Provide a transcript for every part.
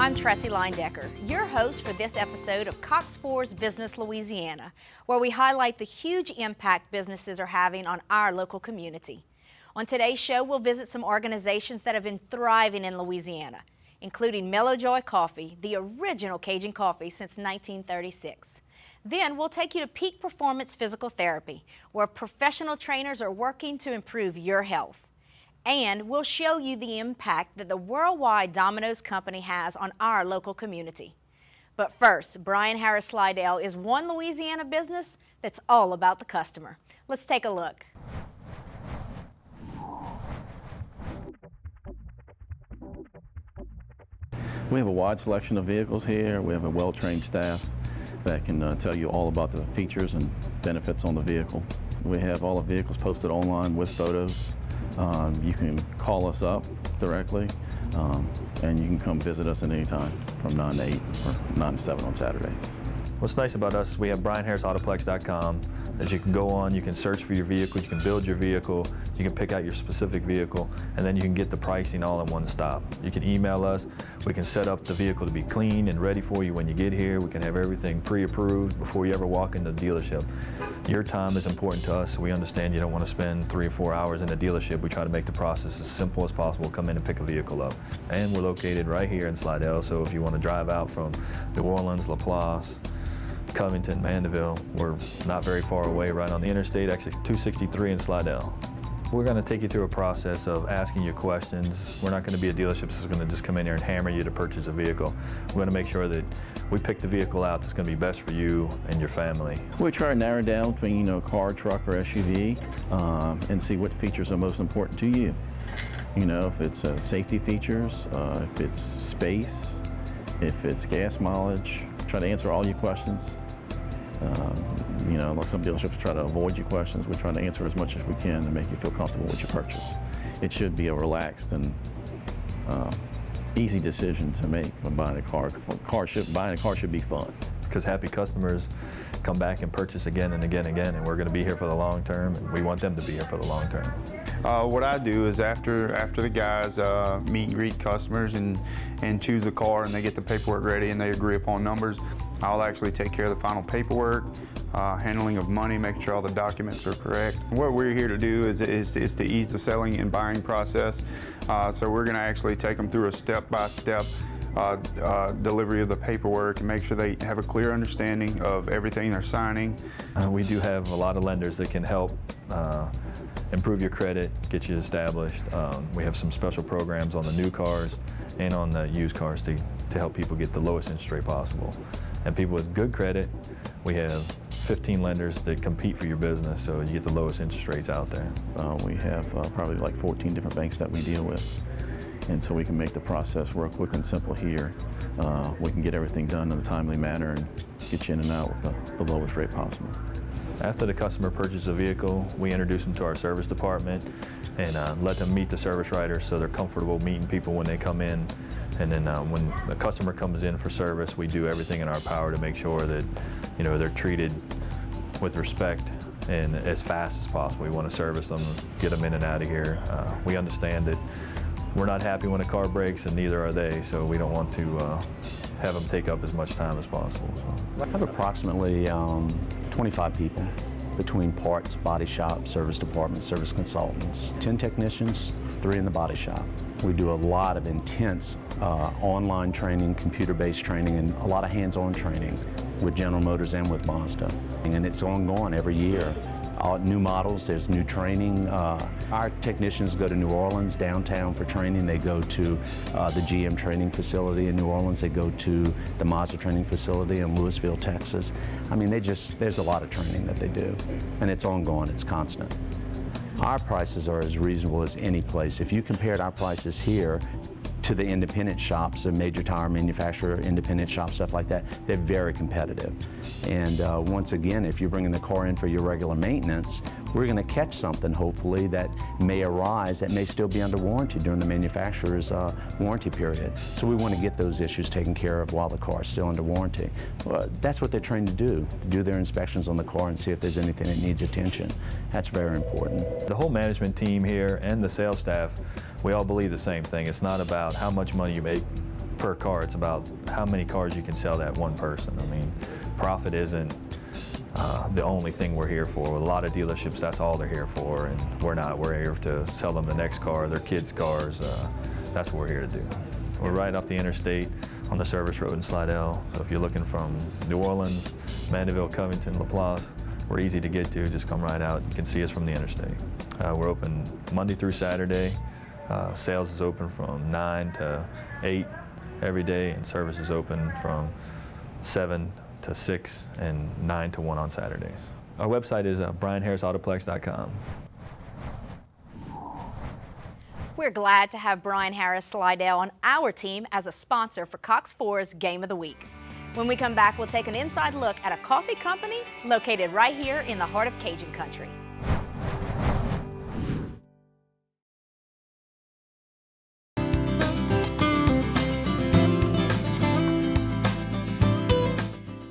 I'm Tressy Leindecker, your host for this episode of Cox 4's Business Louisiana, where we highlight the huge impact businesses are having on our local community. On today's show, we'll visit some organizations that have been thriving in Louisiana, including Mellow Joy Coffee, the original Cajun coffee since 1936. Then we'll take you to Peak Performance Physical Therapy, where professional trainers are working to improve your health. And we'll show you the impact that the worldwide Domino's company has on our local community. But first, Brian Harris Slidell is one Louisiana business that's all about the customer. Let's take a look. We have a wide selection of vehicles here. We have a well-trained staff that can tell you all about the features and benefits on the vehicle. We have all the vehicles posted online with photos. You can call us up directly, and you can come visit us at any time from 9 to 8 or 9 to 7 on Saturdays. What's nice about us, we have BrianHarrisAutoplex.com that you can go on, you can search for your vehicle, you can build your vehicle, you can pick out your specific vehicle, and then you can get the pricing all in one stop. You can email us, we can set up the vehicle to be clean and ready for you when you get here. We can have everything pre-approved before you ever walk into the dealership. Your time is important to us. We understand you don't want to spend 3 or 4 hours in the dealership. We try to make the process as simple as possible. Come in and pick a vehicle up. And we're located right here in Slidell, so if you want to drive out from New Orleans, LaPlace, Covington, Mandeville, we're not very far away, right on the interstate, exit 263 in Slidell. We're going to take you through a process of asking you questions. We're not going to be a dealership that's going to just come in here and hammer you to purchase a vehicle. We're going to make sure that we pick the vehicle out that's going to be best for you and your family. We try to narrow down between car, truck, or SUV and see what features are most important to you. If it's safety features, if it's space, if it's gas mileage. Try to answer all your questions. Some dealerships try to avoid your questions. We try to answer as much as we can to make you feel comfortable with your purchase. It should be a relaxed and easy decision to make when buying a car. Buying a car should be fun. Because happy customers come back and purchase again and again and again, and we're going to be here for the long term, and we want them to be here for the long term. What I do is after the guys meet and greet customers and choose a car and they get the paperwork ready and they agree upon numbers, I'll actually take care of the final paperwork, handling of money, making sure all the documents are correct. What we're here to do is to ease the selling and buying process. So we're going to actually take them through a step-by-step delivery of the paperwork and make sure they have a clear understanding of everything they're signing. We do have a lot of lenders that can help improve your credit, get you established. We have some special programs on the new cars and on the used cars to help people get the lowest interest rate possible. And people with good credit, we have 15 lenders that compete for your business, so you get the lowest interest rates out there. We have probably like 14 different banks that we deal with. And so we can make the process real quick and simple here. We can get everything done in a timely manner and get you in and out with the lowest rate possible. After the customer purchases a vehicle, we introduce them to our service department and let them meet the service writers so they're comfortable meeting people when they come in. And then when the customer comes in for service, we do everything in our power to make sure that they're treated with respect and as fast as possible. We want to service them, get them in and out of here. We understand that we're not happy when a car breaks, and neither are they, so we don't want to have them take up as much time as possible. I have approximately 25 people between parts, body shop, service department, service consultants, 10 technicians, 3 in the body shop. We do a lot of intense online training, computer-based training, and a lot of hands-on training with General Motors and with Mazda. And it's ongoing every year. New models, there's new training. Our technicians go to New Orleans downtown for training. They go to the GM training facility in New Orleans. They go to the Mazda training facility in Louisville, Texas. I mean, there's a lot of training that they do, and it's ongoing, it's constant. Our prices are as reasonable as any place. If you compared our prices here to the independent shops, a major tire manufacturer, independent shops, stuff like that, they're very competitive. And once again, if you're bringing the car in for your regular maintenance, we're going to catch something, hopefully, that may arise that may still be under warranty during the manufacturer's warranty period. So we want to get those issues taken care of while the car is still under warranty. That's what they're trained to do their inspections on the car and see if there's anything that needs attention. That's very important. The whole management team here and the sales staff, we all believe the same thing. It's not about how much money you make per car. It's about how many cars you can sell to that one person. I mean, profit isn't the only thing we're here for. With a lot of dealerships, that's all they're here for, and we're not. We're here to sell them the next car, their kids' cars. That's what we're here to do. We're right off the interstate on the service road in Slidell. So if you're looking from New Orleans, Mandeville, Covington, LaPlace, we're easy to get to. Just come right out. You can see us from the interstate. We're open Monday through Saturday. Sales is open from 9 to 8 every day, and service is open from 7 to 6 and 9 to 1 on Saturdays. Our website is brianharrisautoplex.com. We're glad to have Brian Harris Slidell on our team as a sponsor for Cox 4's Game of the Week. When we come back, we'll take an inside look at a coffee company located right here in the heart of Cajun country.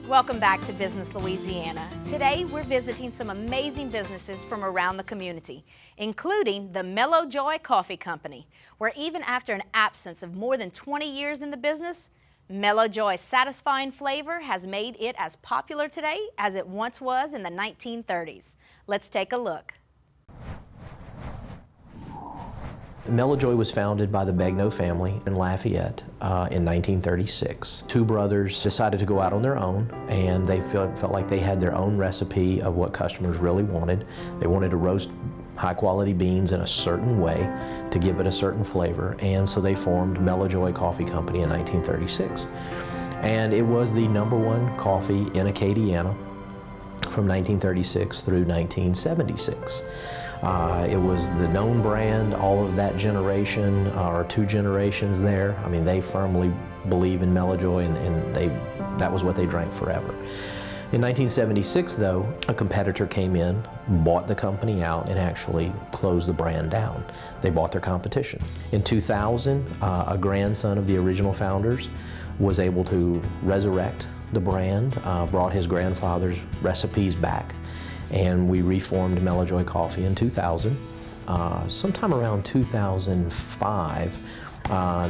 Welcome back to Business Louisiana. Today we're visiting some amazing businesses from around the community, including the Mellow Joy Coffee Company, where even after an absence of more than 20 years in the business, Mellow Joy's satisfying flavor has made it as popular today as it once was in the 1930s. Let's take a look. Mellow Joy was founded by the Begnaud family in Lafayette in 1936. Two brothers decided to go out on their own, and they felt like they had their own recipe of what customers really wanted. They wanted to roast high-quality beans in a certain way to give it a certain flavor, and so they formed Mellow Joy Coffee Company in 1936. And it was the #1 coffee in Acadiana from 1936 through 1976. It was the known brand, all of that generation, or 2 generations there. I mean, they firmly believe in Mellow Joy, and that was what they drank forever. In 1976, though, a competitor came in, bought the company out, and actually closed the brand down. They bought their competition. In 2000, a grandson of the original founders was able to resurrect the brand, brought his grandfather's recipes back, and we reformed Mellow Joy Coffee in 2000. Sometime around 2005,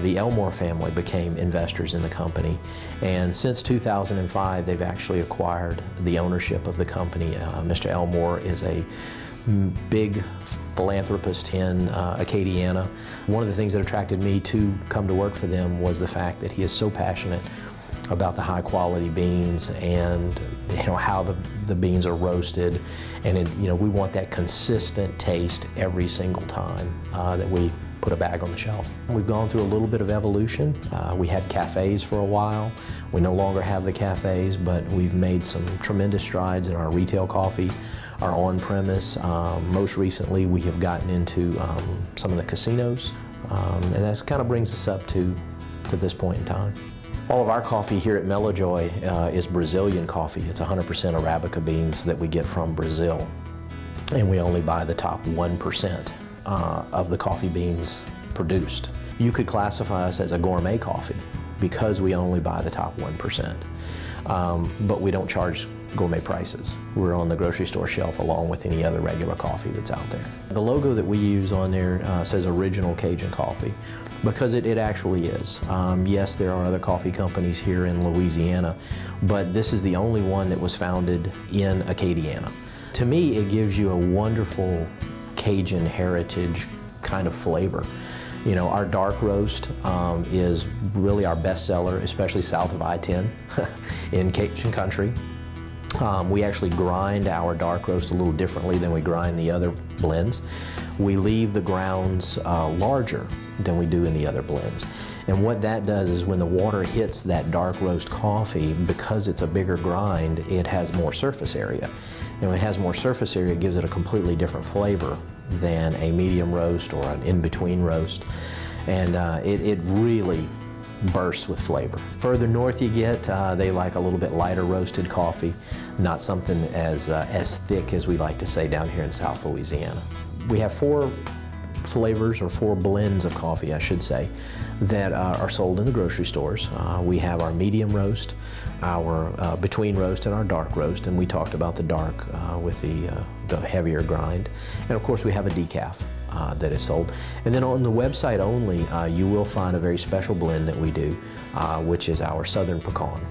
the Elmore family became investors in the company, and since 2005 they've actually acquired the ownership of the company. Mr. Elmore is a big philanthropist in Acadiana. One of the things that attracted me to come to work for them was the fact that he is so passionate about the high quality beans and how the beans are roasted, and we want that consistent taste every single time that we put a bag on the shelf. We've gone through a little bit of evolution. We had cafes for a while. We no longer have the cafes, but we've made some tremendous strides in our retail coffee, our on-premise. Most recently we have gotten into some of the casinos, and that kind of brings us up to this point in time. All of our coffee here at Mellow Joy is Brazilian coffee. It's 100% Arabica beans that we get from Brazil, and we only buy the top 1% of the coffee beans produced. You could classify us as a gourmet coffee because we only buy the top 1%, but we don't charge gourmet prices. We're on the grocery store shelf along with any other regular coffee that's out there. The logo that we use on there says Original Cajun Coffee, because it actually is. Yes, there are other coffee companies here in Louisiana, but this is the only one that was founded in Acadiana. To me, it gives you a wonderful Cajun heritage kind of flavor. Our dark roast is really our best seller, especially south of I-10 in Cajun country. We actually grind our dark roast a little differently than we grind the other blends. We leave the grounds larger than we do in the other blends. And what that does is when the water hits that dark roast coffee, because it's a bigger grind, it has more surface area. And when it has more surface area, it gives it a completely different flavor than a medium roast or an in-between roast. And it really bursts with flavor. Further north you get, they like a little bit lighter roasted coffee, not something as thick as we like to say down here in South Louisiana. We have 4 flavors, or 4 blends of coffee, I should say, that are sold in the grocery stores. We have our medium roast, our between roast, and our dark roast, and we talked about the dark with the heavier grind. And of course we have a decaf. that is sold. And then on the website only, you will find a very special blend that we do, which is our Southern Pecan.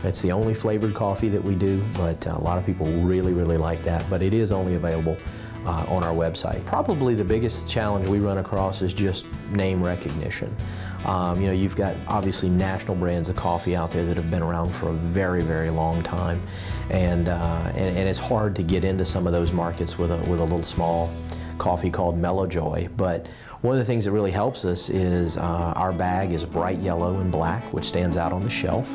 It's the only flavored coffee that we do, but a lot of people really, really like that, but it is only available on our website. Probably the biggest challenge we run across is just name recognition. You know, you've got obviously national brands of coffee out there that have been around for a very, very long time, and it's hard to get into some of those markets with a little small coffee called Mellow Joy. But one of the things that really helps us is our bag is bright yellow and black, which stands out on the shelf.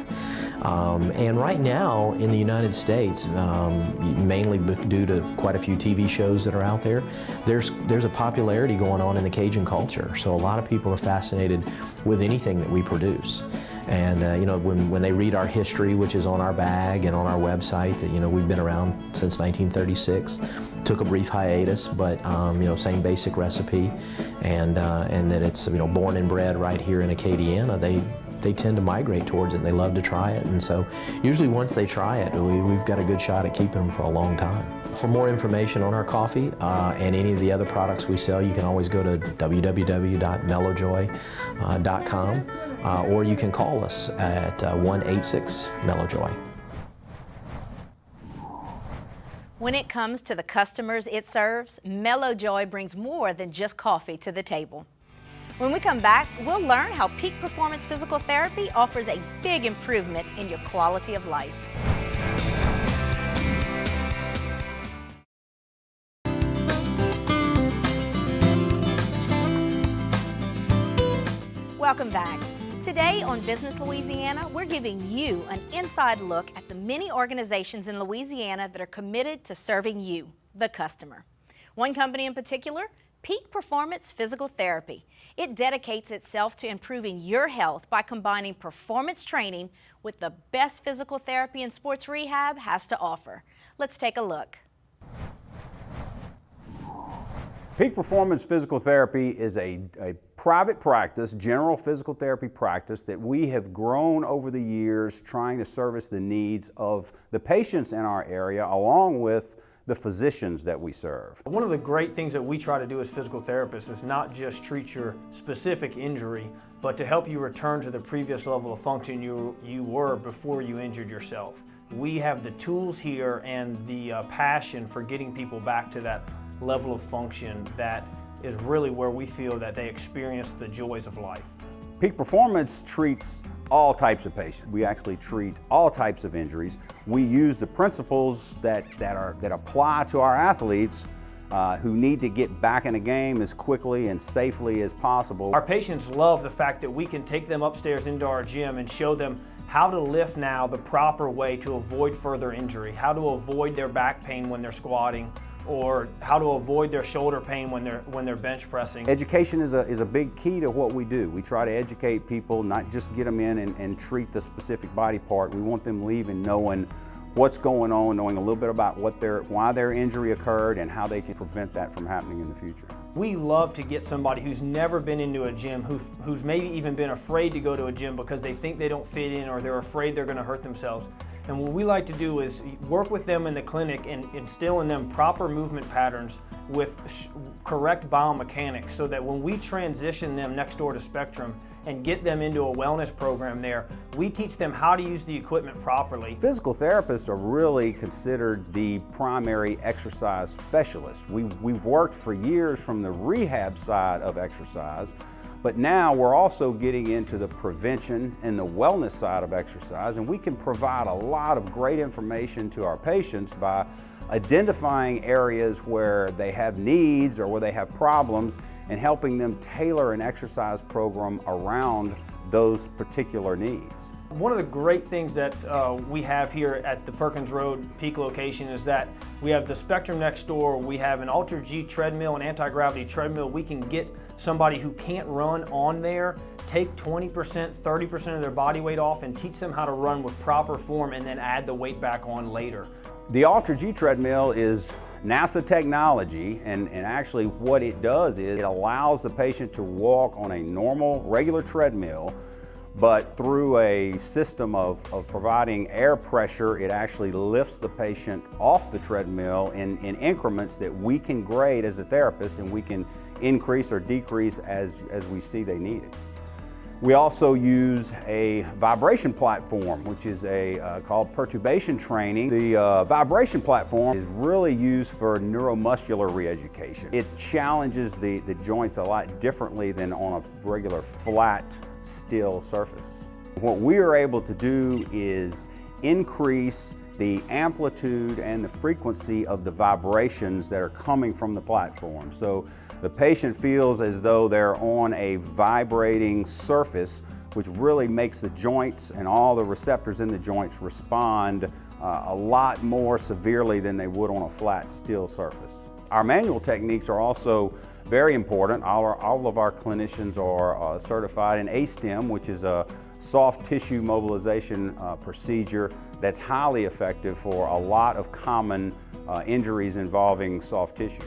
And right now in the United States, mainly due to quite a few TV shows that are out there, there's a popularity going on in the Cajun culture. So a lot of people are fascinated with anything that we produce. And you know, when they read our history, which is on our bag and on our website, that, you know, we've been around since 1936. Took a brief hiatus, but you know, same basic recipe, and that it's, you know, born and bred right here in Acadiana. They tend to migrate towards it. They love to try it, and so usually once they try it, we've got a good shot at keeping them for a long time. For more information on our coffee and any of the other products we sell, you can always go to www.mellowjoy.com, or you can call us at 1-86-MELLOWJOY. When it comes to the customers it serves, Mellow Joy brings more than just coffee to the table. When we come back, we'll learn how Peak Performance Physical Therapy offers a big improvement in your quality of life. Welcome back. Today on Business Louisiana, we're giving you an inside look at the many organizations in Louisiana that are committed to serving you, the customer. One company in particular, Peak Performance Physical Therapy. It dedicates itself to improving your health by combining performance training with the best physical therapy and sports rehab has to offer. Let's take a look. Peak Performance Physical Therapy is a private practice, general physical therapy practice that we have grown over the years trying to service the needs of the patients in our area along with the physicians that we serve. One of the great things that we try to do as physical therapists is not just treat your specific injury, but to help you return to the previous level of function you were before you injured yourself. We have the tools here and the passion for getting people back to that level of function that is really where we feel that they experience the joys of life. Peak Performance treats all types of patients. We actually treat all types of injuries. We use the principles that apply to our athletes who need to get back in the game as quickly and safely as possible. Our patients love the fact that we can take them upstairs into our gym and show them how to lift now the proper way to avoid further injury, how to avoid their back pain when they're squatting, or how to avoid their shoulder pain when they're bench pressing. Education is a big key to what we do. We try to educate people, not just get them in and treat the specific body part. We want them leaving knowing what's going on, knowing a little bit about why their injury occurred and how they can prevent that from happening in the future. We love to get somebody who's never been into a gym, who's maybe even been afraid to go to a gym because they think they don't fit in or they're afraid they're going to hurt themselves. And what we like to do is work with them in the clinic and instill in them proper movement patterns with correct biomechanics so that when we transition them next door to Spectrum and get them into a wellness program there, we teach them how to use the equipment properly. Physical therapists are really considered the primary exercise specialists. We've worked for years from the rehab side of exercise, but now we're also getting into the prevention and the wellness side of exercise, and we can provide a lot of great information to our patients by identifying areas where they have needs or where they have problems and helping them tailor an exercise program around those particular needs. One of the great things that we have here at the Perkins Road Peak location is that we have the Spectrum next door. We have an Ultra G treadmill, an anti-gravity treadmill. We can get somebody who can't run on there, take 20%, 30% of their body weight off and teach them how to run with proper form and then add the weight back on later. The Ultra G treadmill is NASA technology, and actually what it does is it allows the patient to walk on a normal, regular treadmill, but through a system of providing air pressure, it actually lifts the patient off the treadmill in increments that we can grade as a therapist, and we can increase or decrease as we see they need it. We also use a vibration platform, which is called perturbation training. The vibration platform is really used for neuromuscular reeducation. It challenges the joints a lot differently than on a regular flat, still surface. What we are able to do is increase the amplitude and the frequency of the vibrations that are coming from the platform. So the patient feels as though they're on a vibrating surface, which really makes the joints and all the receptors in the joints respond a lot more severely than they would on a flat, still surface. Our manual techniques are also very important. All of our clinicians are certified in ASTEM, which is a soft tissue mobilization procedure that's highly effective for a lot of common injuries involving soft tissue.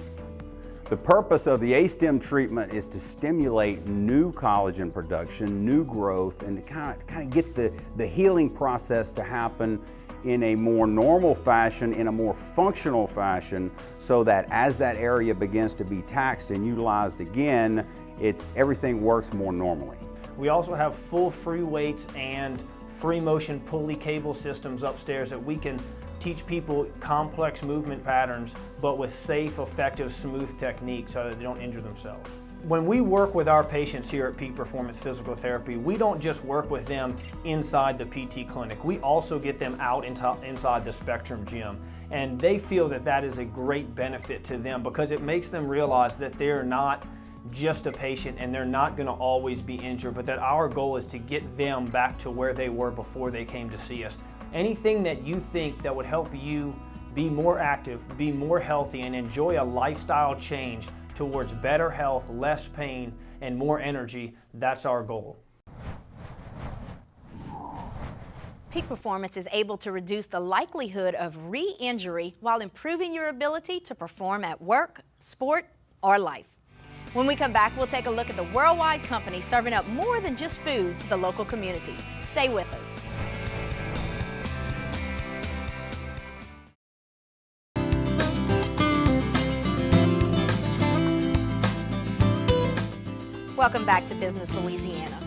The purpose of the ASTEM treatment is to stimulate new collagen production, new growth, and to kind of get the healing process to happen in a more normal fashion, in a more functional fashion, so that as that area begins to be taxed and utilized again, everything works more normally. We also have full free weights and free motion pulley cable systems upstairs that we can teach people complex movement patterns, but with safe, effective, smooth techniques so that they don't injure themselves. When we work with our patients here at Peak Performance Physical Therapy, we don't just work with them inside the PT clinic. We also get them out inside the Spectrum gym. And they feel that that is a great benefit to them because it makes them realize that they're not just a patient and they're not going to always be injured, but that our goal is to get them back to where they were before they came to see us. Anything that you think that would help you be more active, be more healthy, and enjoy a lifestyle change towards better health, less pain, and more energy, that's our goal. Peak Performance is able to reduce the likelihood of re-injury while improving your ability to perform at work, sport, or life. When we come back, we'll take a look at the worldwide company serving up more than just food to the local community. Stay with us. Welcome back to Business Louisiana.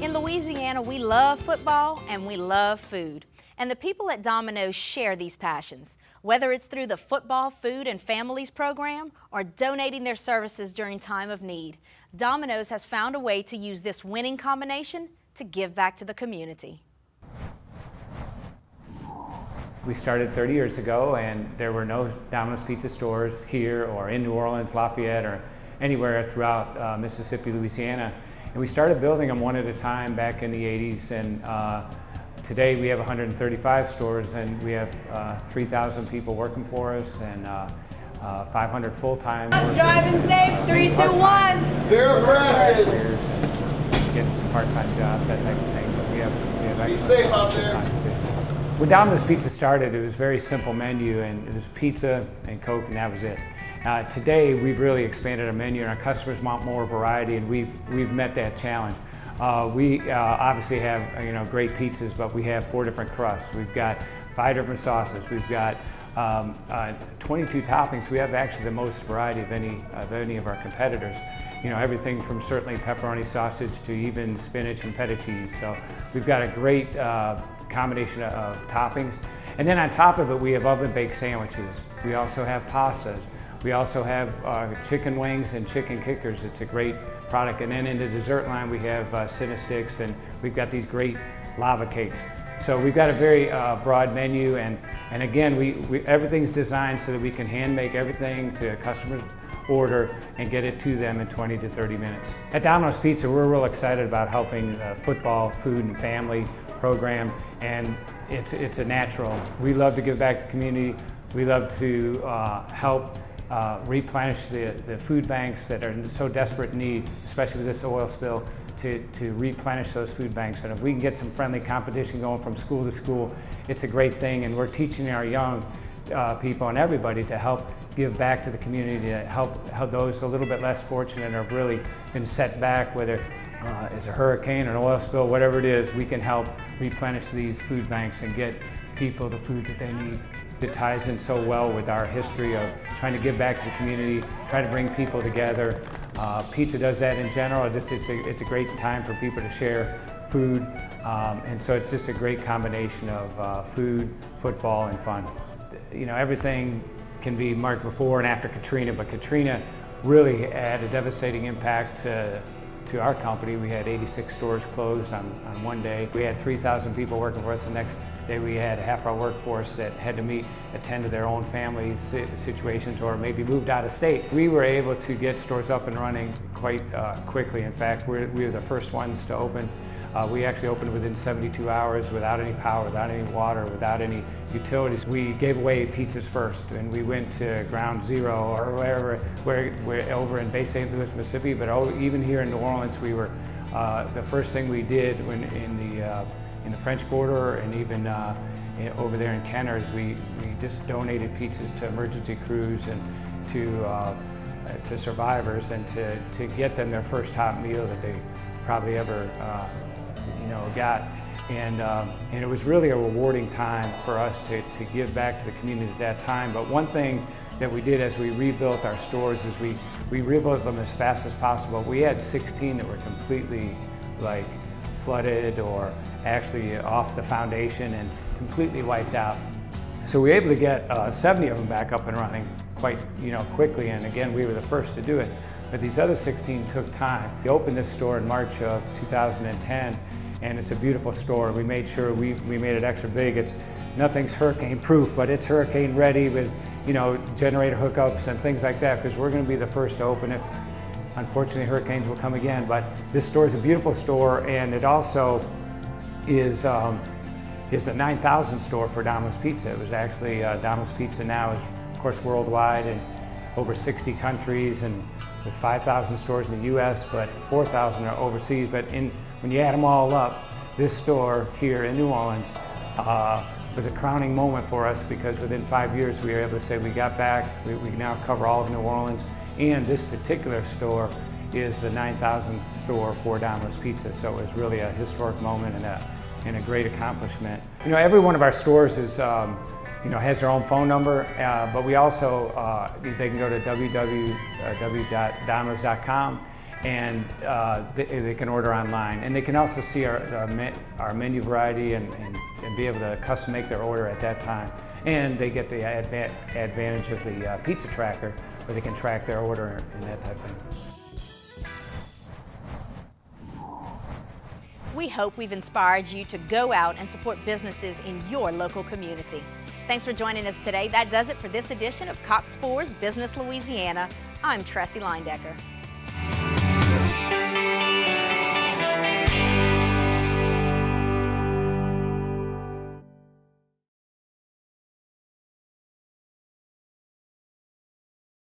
In Louisiana, we love football and we love food. And the people at Domino's share these passions. Whether it's through the Football, Food, and Families program or donating their services during time of need, Domino's has found a way to use this winning combination to give back to the community. We started 30 years ago and there were no Domino's Pizza stores here or in New Orleans, Lafayette, or anywhere throughout Mississippi, Louisiana. And we started building them one at a time back in the 80s. And today we have 135 stores and we have 3,000 people working for us and 500 full-time workers. Driving safe, 3, 2, 1. Zero crashes. Getting some part-time jobs, that type of thing. But we have Be safe out there. When Domino's Pizza started, it was a very simple menu and it was pizza and Coke and that was it. Today, we've really expanded our menu and our customers want more variety and we've met that challenge. We obviously have great pizzas, but we have 4 different crusts. We've got 5 different sauces. We've got 22 toppings. We have actually the most variety of any of our competitors. Everything from certainly pepperoni sausage to even spinach and feta cheese. So we've got a great combination of toppings. And then on top of it, we have oven-baked sandwiches. We also have pastas. We also have chicken wings and chicken kickers. It's a great product. And then in the dessert line, we have Cinnasticks, and we've got these great lava cakes. So we've got a very broad menu, and again, everything's designed so that we can hand make everything to a customer's order and get it to them in 20 to 30 minutes. At Domino's Pizza, we're real excited about helping the Football, Food, and Family program, and it's a natural. We love to give back to the community. We love to help replenish the food banks that are in so desperate need, especially with this oil spill, to replenish those food banks. And if we can get some friendly competition going from school to school, it's a great thing. And we're teaching our young people and everybody to help give back to the community, to help those a little bit less fortunate and have really been set back, whether it's a hurricane or an oil spill, whatever it is, we can help replenish these food banks and get people the food that they need. It ties in so well with our history of trying to give back to the community, try to bring people together. Pizza does that in general. It's a great time for people to share food, and so it's just a great combination of food, football, and fun. You know, everything can be marked before and after Katrina, but Katrina really had a devastating impact to our company. We had 86 stores closed on one day. We had 3,000 people working for us. The next day we had half our workforce that had to attend to their own family situations or maybe moved out of state. We were able to get stores up and running quite quickly. In fact, we were the first ones to open. We actually opened within 72 hours without any power, without any water, without any utilities. We gave away pizzas first, and we went to ground zero or wherever, we're over in Bay St. Louis, Mississippi, but even here in New Orleans, we were, the first thing we did in the French Quarter and even over there in Kenner is we just donated pizzas to emergency crews and to survivors and to get them their first hot meal that they probably ever got, and it was really a rewarding time for us to give back to the community at that time. But one thing that we did as we rebuilt our stores is we rebuilt them as fast as possible. We had 16 that were completely like flooded or actually off the foundation and completely wiped out. So we were able to get 70 of them back up and running quite quickly, and again we were the first to do it. But these other 16 took time. We opened this store in March of 2010, and it's a beautiful store. We made sure we made it extra big. Nothing's hurricane proof, but it's hurricane ready with generator hookups and things like that, because we're going to be the first to open it. Unfortunately, hurricanes will come again, but this store is a beautiful store, and it also is the 9,000 store for Domino's Pizza. It was actually Domino's Pizza now is, of course, worldwide in over 60 countries and with 5,000 stores in the U.S., but 4,000 are overseas. But when you add them all up, this store here in New Orleans was a crowning moment for us, because within 5 years we were able to say we got back, we now cover all of New Orleans, and this particular store is the 9,000th store for Domino's Pizza. So it was really a historic moment and a great accomplishment. Every one of our stores is has their own phone number, but we also, they can go to www.domino's.com and they can order online. And they can also see our menu variety and be able to custom make their order at that time. And they get the advantage of the pizza tracker, where they can track their order and that type of thing. We hope we've inspired you to go out and support businesses in your local community. Thanks for joining us today. That does it for this edition of Cox 4's Business Louisiana. I'm Tressy Leindecker.